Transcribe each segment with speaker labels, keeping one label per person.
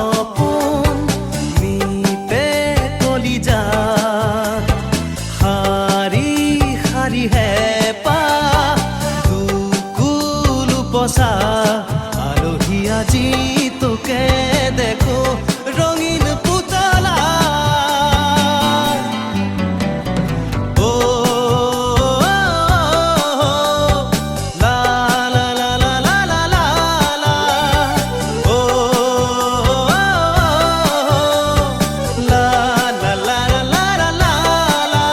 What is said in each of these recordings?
Speaker 1: সপোন নিতে কলিজা হারি হারি হেপা দুকুল উপচা আলহী আজি তোকে দেখো রঙিন পুতলা ও লা লা লা লা লা লা লা লা ও লা লা লা লা লা লা লা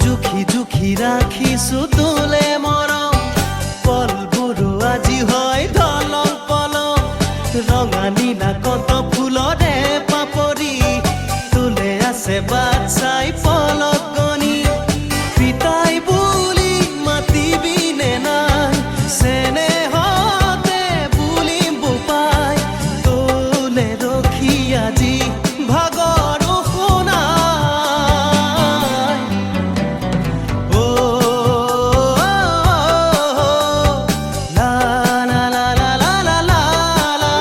Speaker 1: জুখি জুখি রাখিছো তোলে মৰম পলবোৰো আজি হয় ঢলং পলং ৰঙা নীলা কত ফুলৰে পাপৰি তোলে আছে বাট চাই পলক গনি পিতাই বুলি মাতিবিনে নাই চেনেহতে বুলিম বোপাই তোলে ৰখি আজি ভাগৰ শুনাই ও লা লা লা লা লা লা লা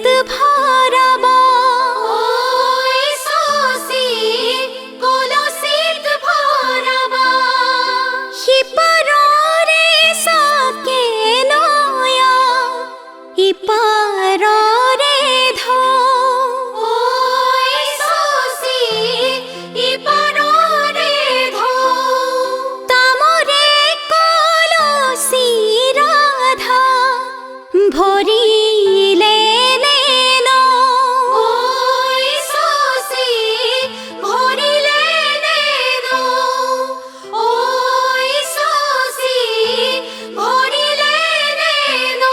Speaker 2: কলসিত ভৰাব ঐ সচি কলসিত ভৰাব সিপাৰৰে চাকে নয়া ইপাৰৰে ঢৌ ঐ সচি ইপাৰৰে ঢৌ তামৰে কলসি ৰাধা ভৰিলে নেন ঐ সচি ভৰিলে নেন ঐ সচি ভৰিলে নেন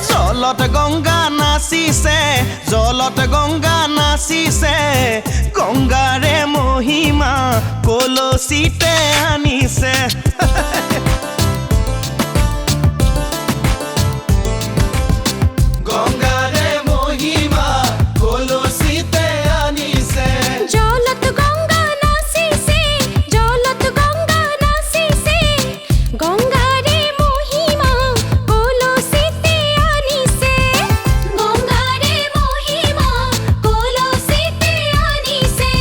Speaker 1: জলত গংগা নাচিছে জলত গংগা নাচিছে গংগাৰে মহিমা কলচিতে আনিছে গংগাৰে মহিমা কলচিতে আনিছে
Speaker 2: জলত গংগা নাচিছে জলত গংগা নাচিছে গংগাৰে মহিমা কলসিতে আনিছে গংগাৰে মহিমা কলসিতে আনিছে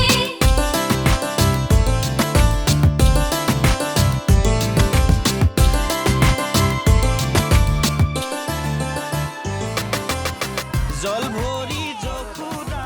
Speaker 1: জল ভৰি যশোদা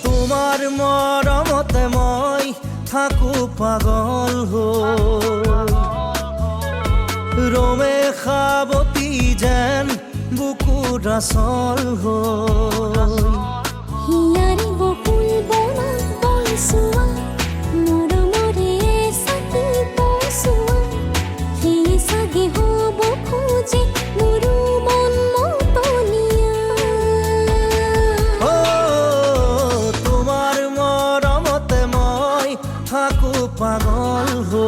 Speaker 1: তোমাৰ মৰমতে মই থাকো পাগল হৈ ৰমে খাবতি যেন বুকুৰ আচল হৈ
Speaker 2: হিয়াৰি বকুল বনা বৈছোৱা মৰমৰে চাকি বৈছোৱা সি চাগে হ'ব খোজে মোৰো মন মতলীয়া
Speaker 1: অ তোমাৰ মৰমতে মই থাকো পাগল হৈ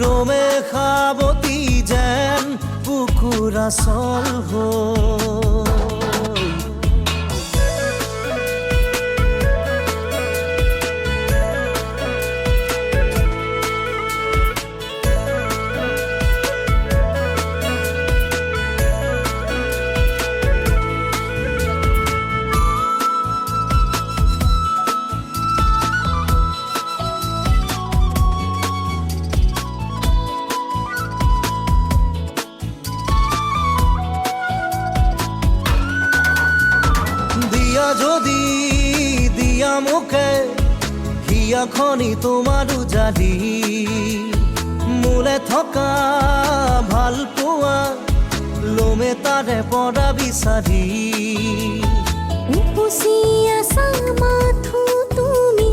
Speaker 1: ৰমে খাবতি যেন বুকুৰ আচল হৈ যদি দিয়া মুখে হিয়া খনি তোমাৰ উজালি মোলে থকা ভাল পোৱা লোমে তাৰে পৰা বিচাৰি
Speaker 2: উপচি আছা মাথো তুমি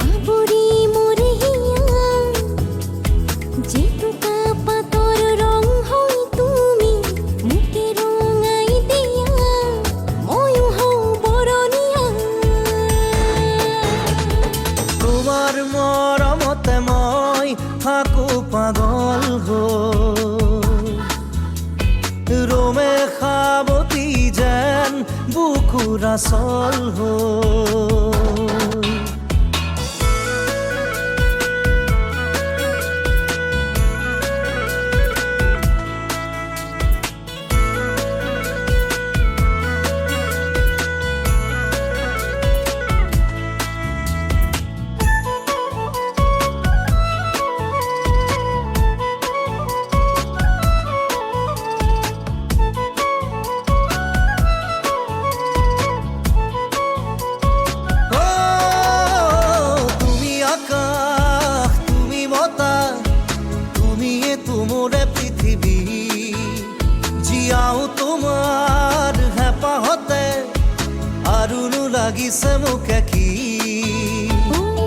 Speaker 2: আৱৰি মৰে হিয়া জেতুকা পাতৰ ৰং হৈ তুমি মোকে ৰঙাই দিয়া
Speaker 1: বুকুৰ আচল হৈ। মোৰে পৃথিৱী জীয়াও তোমাৰ হেঁপাহতে আৰু লাগিছে মোক কি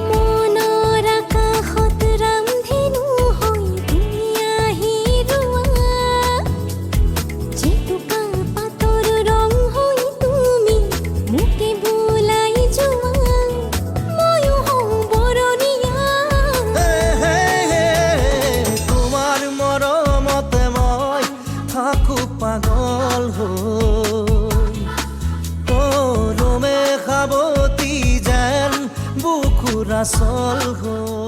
Speaker 2: মনৰ আকাশত ৰামধেনু হৈ তুমি আহি ৰোৱা জেতুকা পাতৰ ৰং হৈ তুমি মোকে বোলাই যোৱা ময়ো হওঁ বৰণীয়া।
Speaker 1: থাকো পাগল হৈ ৰমে খাবতি যেন বুকুৰ আচল হৈ।